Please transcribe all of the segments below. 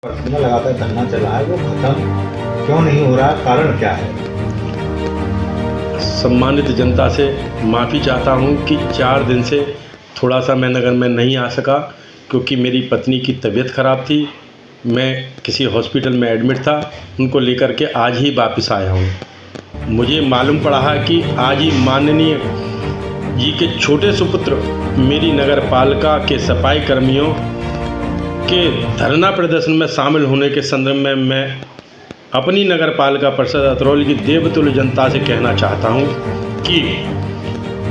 में लगातार धरना चला है, वो खत्म क्यों नहीं हो रहा, कारण क्या है? सम्मानित जनता से माफ़ी चाहता हूं कि 4 दिन से थोड़ा सा मैं नगर में नहीं आ सका, क्योंकि मेरी पत्नी की तबीयत ख़राब थी। मैं किसी हॉस्पिटल में एडमिट था, उनको लेकर के आज ही वापस आया हूं। मुझे मालूम पड़ा है कि आज ही माननीय जी के छोटे सुपुत्र मेरी नगर पालिका के सफाई कर्मियों के धरना प्रदर्शन में शामिल होने के संदर्भ में मैं अपनी नगर पालिका परिषद अतरौली की देवतुल्य जनता से कहना चाहता हूं कि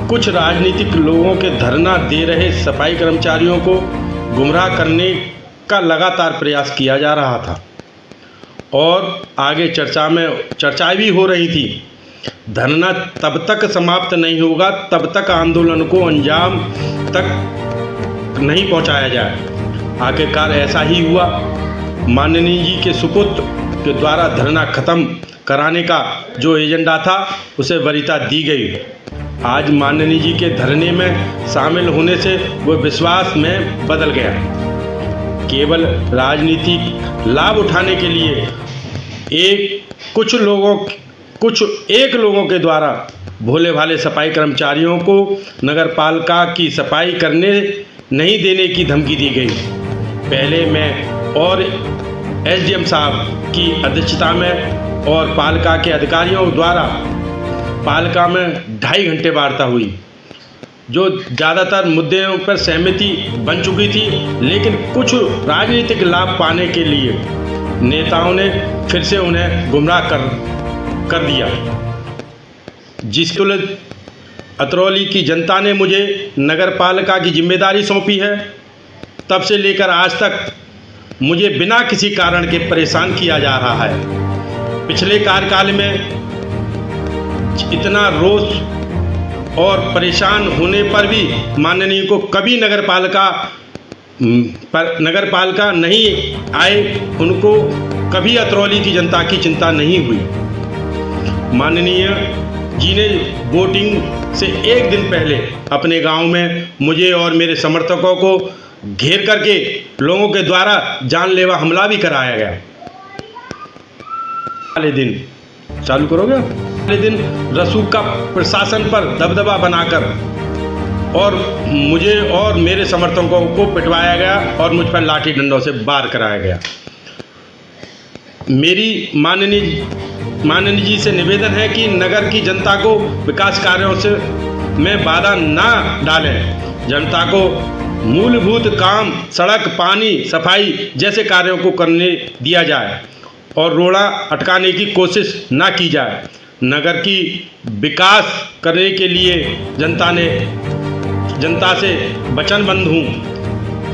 कुछ राजनीतिक लोगों के धरना दे रहे सफाई कर्मचारियों को गुमराह करने का लगातार प्रयास किया जा रहा था और आगे चर्चा भी हो रही थी। धरना तब तक समाप्त नहीं होगा तब तक आंदोलन को अंजाम तक नहीं पहुंचाया जाए। आखिरकार ऐसा ही हुआ। माननीय जी के सुपुत्र के द्वारा धरना खत्म कराने का जो एजेंडा था उसे वरीयता दी गई। आज माननीय जी के धरने में शामिल होने से वो विश्वास में बदल गया। केवल राजनीतिक लाभ उठाने के लिए एक लोगों के द्वारा भोले भाले सफाई कर्मचारियों को नगर पालिका की सफाई करने नहीं देने की धमकी दी गई। पहले मैं और एसडीएम साहब की अध्यक्षता में और पालिका के अधिकारियों द्वारा पालिका में 2.5 घंटे वार्ता हुई, जो ज़्यादातर मुद्दों पर सहमति बन चुकी थी, लेकिन कुछ राजनीतिक लाभ पाने के लिए नेताओं ने फिर से उन्हें गुमराह कर दिया। जिसके लिए अतरौली की जनता ने मुझे नगर पालिका की जिम्मेदारी सौंपी है, तब से लेकर आज तक मुझे बिना किसी कारण के परेशान किया जा रहा है। पिछले कार्यकाल में इतना रोष और परेशान होने पर भी माननीय को कभी नगर पालिका नहीं आए, उनको कभी अतरौली की जनता की चिंता नहीं हुई। माननीय जी ने वोटिंग से 1 दिन पहले अपने गांव में मुझे और मेरे समर्थकों को घेर करके लोगों के द्वारा जानलेवा हमला भी कराया गया। वाले दिन चालू करोगे? वाले दिन रसूख का प्रशासन पर दबदबा बनाकर और मुझे और मेरे समर्थकों को पिटवाया गया और मुझ पर लाठी डंडों से वार कराया गया। मेरी माननीय जी से निवेदन है कि नगर की जनता को विकास कार्यों से में बाधा ना डालें। जनता को मूलभूत काम, सड़क, पानी, सफाई जैसे कार्यों को करने दिया जाए और रोड़ा अटकाने की कोशिश ना की जाए। नगर की विकास करने के लिए जनता से वचनबद्ध हूँ।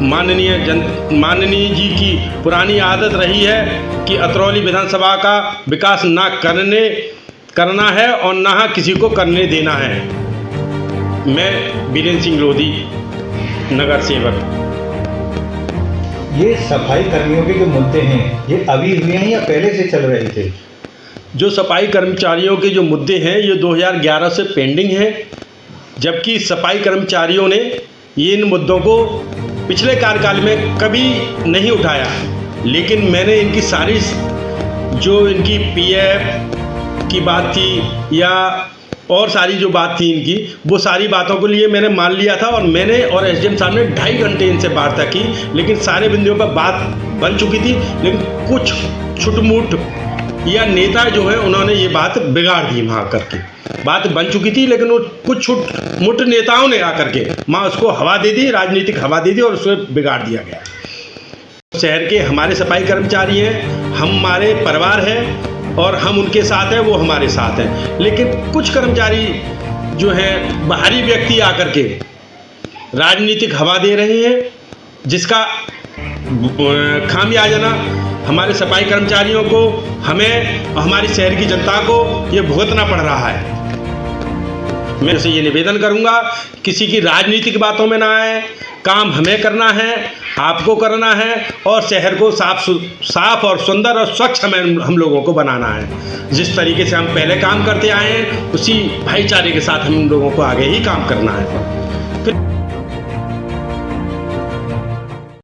माननीय जी की पुरानी आदत रही है कि अतरौली विधानसभा का विकास ना करना है और ना किसी को करने देना है। मैं बीरेंद्र सिंह लोधी, नगर सेवक। ये सफाई कर्मियों के जो मुद्दे हैं, ये अभी हुए हैं या पहले से चल रहे थे? जो सफाई कर्मचारियों के जो मुद्दे हैं ये 2011 से पेंडिंग हैं, जबकि सफाई कर्मचारियों ने इन मुद्दों को पिछले कार्यकाल में कभी नहीं उठाया। लेकिन मैंने इनकी सारी जो इनकी पीएफ की बात थी या और सारी जो बात थी इनकी, वो सारी बातों के लिए मैंने मान लिया था और मैंने और एसडीएम साहब ने 2.5 घंटे इनसे वार्ता की, लेकिन सारे बिंदुओं पर बात बन चुकी थी। लेकिन कुछ छुटमुट या नेता जो है उन्होंने ये बात बिगाड़ दी। वहाँ करके बात बन चुकी थी, लेकिन वो कुछ छुटमुट नेताओं ने आकर के वहाँ उसको हवा दे दी, राजनीतिक हवा दे दी और उसको बिगाड़ दिया गया। शहर के हमारे सफाई कर्मचारी हैं, हमारे परिवार हैं और हम उनके साथ हैं, वो हमारे साथ हैं। लेकिन कुछ कर्मचारी जो हैं बाहरी व्यक्ति आकर के राजनीतिक हवा दे रहे हैं, जिसका खामियाजा हमारे सफाई कर्मचारियों को, हमें, हमारी शहर की जनता को ये भुगतना पड़ रहा है। मैं उसे ये निवेदन करूंगा, किसी की राजनीतिक बातों में ना आए। काम हमें करना है, आपको करना है और शहर को साफ और सुंदर और स्वच्छ हम लोगों को बनाना है। जिस तरीके से हम पहले काम करते आए हैं, उसी भाईचारे के साथ हम लोगों को आगे ही काम करना है।